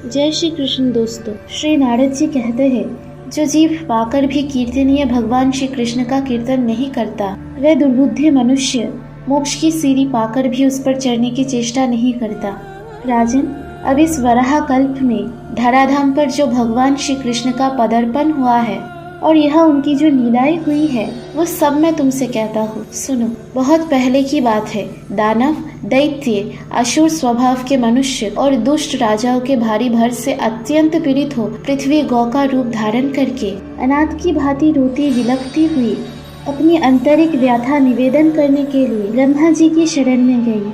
जय श्री कृष्ण दोस्तों। श्री नारद जी कहते हैं, जो जीव पाकर भी कीर्तनीय भगवान श्री कृष्ण का कीर्तन नहीं करता, वह दुर्बुद्धि मनुष्य मोक्ष की सीढ़ी पाकर भी उस पर चढ़ने की चेष्टा नहीं करता। राजन, अब इस वराह कल्प में धराधाम पर जो भगवान श्री कृष्ण का पदार्पण हुआ है और यह उनकी जो लीलाएं हुई है, वो सब मैं तुमसे कहता हूँ, सुनो। बहुत पहले की बात है। दानव, दैत्य, असुर स्वभाव के मनुष्य और दुष्ट राजाओं के भारी भर से अत्यंत पीड़ित हो पृथ्वी गौ का रूप धारण करके अनाथ की भांति रोती विलपती हुई अपनी आंतरिक व्यथा निवेदन करने के लिए ब्रह्मा जी की शरण में गई।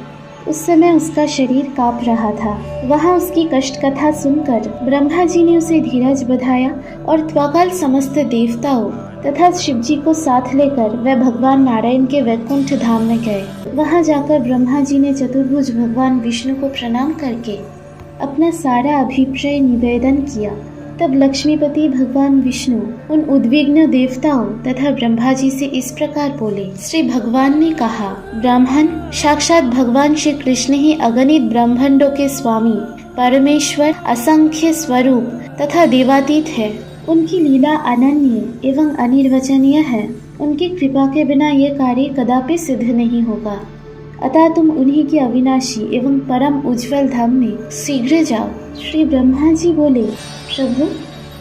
उस समय उसका शरीर कांप रहा था। वहाँ उसकी कष्ट कथा सुनकर ब्रह्मा जी ने उसे धीरज बधाया और त्वकाल समस्त देवताओं तथा शिव जी को साथ लेकर वह भगवान नारायण के वैकुंठ धाम में गए। वहाँ जाकर ब्रह्मा जी ने चतुर्भुज भगवान विष्णु को प्रणाम करके अपना सारा अभिप्राय निवेदन किया। तब लक्ष्मीपति भगवान विष्णु उन उद्विग्न देवताओं तथा ब्रह्मा जी से इस प्रकार बोले। श्री भगवान ने कहा, ब्राह्मण, साक्षात भगवान श्री कृष्ण ही अगणित ब्रह्मांडों के स्वामी, परमेश्वर, असंख्य स्वरूप तथा देवातीत है। उनकी लीला अनन्य एवं अनिर्वचनीय है। उनकी कृपा के बिना ये कार्य कदापि सिद्ध नहीं होगा। अतः तुम उन्हीं की अविनाशी एवं परम उज्जवल धाम में शीघ्र जाओ। श्री ब्रह्मा जी बोले, प्रभु,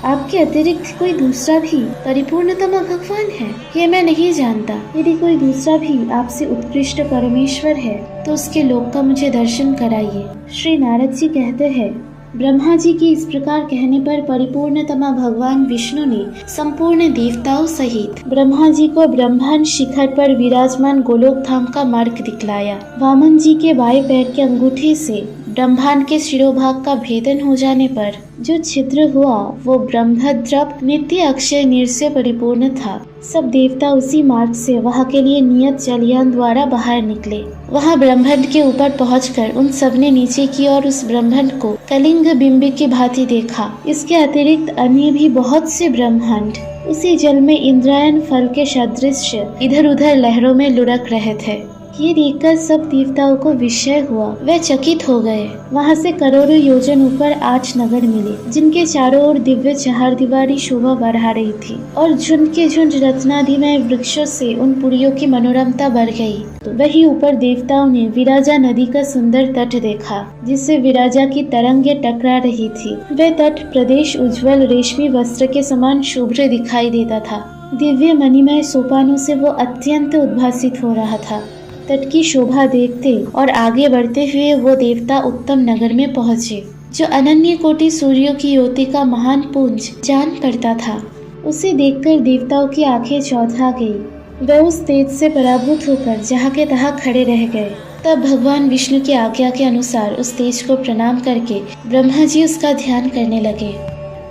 आपके अतिरिक्त कोई दूसरा भी परिपूर्णतम भगवान है? ये मैं नहीं जानता। यदि कोई दूसरा भी आपसे उत्कृष्ट परमेश्वर है तो उसके लोक का मुझे दर्शन कराइए। श्री नारद जी कहते हैं, ब्रह्मा जी की इस प्रकार कहने पर परिपूर्णतमा भगवान विष्णु ने संपूर्ण देवताओं सहित ब्रह्मा जी को ब्रह्मांड शिखर पर विराजमान गोलोक धाम का मार्ग दिखलाया। वामन जी के बाएं पैर के अंगूठे से ब्रह्मांड के शिरोभाग का भेदन हो जाने पर जो छिद्र हुआ वो ब्रह्मद्रव नित्य अक्षय नीर से परिपूर्ण था। सब देवता उसी मार्ग से वहाँ के लिए नियत जलयान द्वारा बाहर निकले। वहाँ ब्रह्मांड के ऊपर पहुंचकर उन सब ने नीचे की और उस ब्रह्मांड को कलिंग बिंब की भांति देखा। इसके अतिरिक्त अन्य भी बहुत से ब्रह्मांड उसी जल में इंद्रायण फल के सदृश इधर उधर लहरों में लुढ़क रहे थे। ये देखकर सब देवताओं को विस्मय हुआ। वे चकित हो गए। वहाँ से करोड़ों योजन ऊपर 8 नगर मिले, जिनके चारों ओर दिव्य चहारदीवारी शोभा बढ़ा रही थी और झुंड के झुंड रत्नादिमय वृक्षों से उन पुरियों की मनोरमता बढ़ गई। तो वही ऊपर देवताओं ने विराजा नदी का सुंदर तट देखा, जिससे विराजा की तरंगे टकरा रही थी। वह तट प्रदेश उज्जवल रेशमी वस्त्र के समान शुभ्र दिखाई देता था। दिव्य मणिमय सोपानों से वो अत्यंत उद्भासित हो रहा था। तट की शोभा देखते और आगे बढ़ते हुए वो देवता उत्तम नगर में पहुँचे, जो अनन्य कोटि सूर्यों की ज्योति का महान पुंज जान पड़ता था। उसे देखकर देवताओं की आंखें चौंधा गई। वे उस तेज से पराभूत होकर जहाँ के तहाँ खड़े रह गए। तब भगवान विष्णु की आज्ञा के अनुसार उस तेज को प्रणाम करके ब्रह्मा जी उसका ध्यान करने लगे।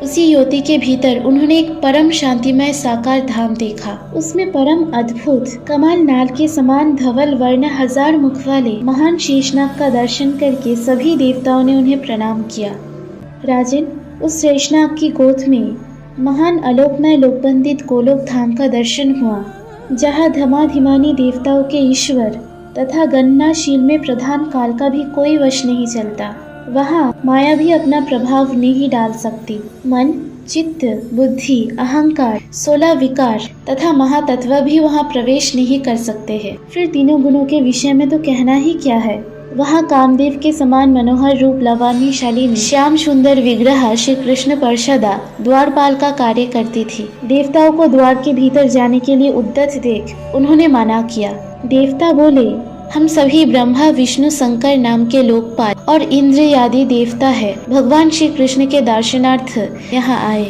उसी ज्योति के भीतर उन्होंने एक परम शांतिमय साकार धाम देखा। उसमें परम अद्भुत कमाल नाल के समान धवल वर्ण 1000 मुख वाले महान शेषनाग का दर्शन करके सभी देवताओं ने उन्हें प्रणाम किया। राजन, उस शेषनाग की गोद में महान आलोकमय लोकबंदित गोलोक धाम का दर्शन हुआ, जहाँ धमाधिमानी देवताओं के ईश्वर तथा गणनाशील में प्रधान काल का भी कोई वश नहीं चलता। वहाँ माया भी अपना प्रभाव नहीं डाल सकती। मन, चित्त, बुद्धि, अहंकार, 16 विकार तथा महातत्व भी वहाँ प्रवेश नहीं कर सकते हैं। फिर तीनों गुणों के विषय में तो कहना ही क्या है। वहाँ कामदेव के समान मनोहर रूप लवानीशाली श्याम सुंदर विग्रह श्री कृष्ण पार्षदा द्वारपाल का कार्य करती थी। देवताओं को द्वार के भीतर जाने के लिए उद्यत देख उन्होंने मना किया। देवता बोले, हम सभी ब्रह्मा विष्णु शंकर नाम के लोकपाल और इंद्र आदि देवता है, भगवान श्री कृष्ण के दर्शनार्थ यहाँ आए।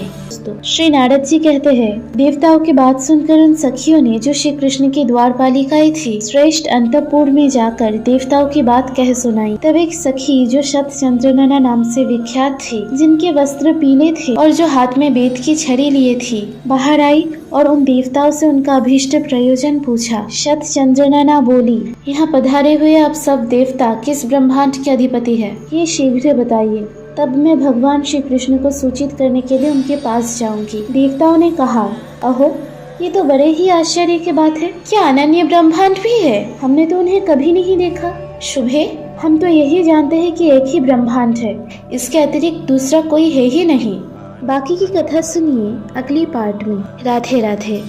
श्री नारद जी कहते हैं, देवताओं की बात सुनकर उन सखियों ने, जो श्री कृष्ण की द्वारपालिकाएं थी, श्रेष्ठ अंतपुर में जाकर देवताओं की बात कह सुनाई। तब एक सखी, जो शतचंद्रनना नाम से विख्यात थी, जिनके वस्त्र पीले थे और जो हाथ में बेत की छड़ी लिए थी, बाहर आई और उन देवताओं से उनका अभीष्ट प्रयोजन पूछा। शतचंद्रनना बोली, यहाँ पधारे हुए आप सब देवता किस ब्रह्मांड के अधिपति है, ये शीघ्र बताइए। तब मैं भगवान श्री कृष्ण को सूचित करने के लिए उनके पास जाऊंगी। देवताओं ने कहा, अहो, ये तो बड़े ही आश्चर्य की बात है। क्या अनन्य ब्रह्मांड भी है? हमने तो उन्हें कभी नहीं देखा। शुभे, हम तो यही जानते हैं कि एक ही ब्रह्मांड है, इसके अतिरिक्त दूसरा कोई है ही नहीं। बाकी की कथा सुनिए अगली पार्ट में। राधे राधे।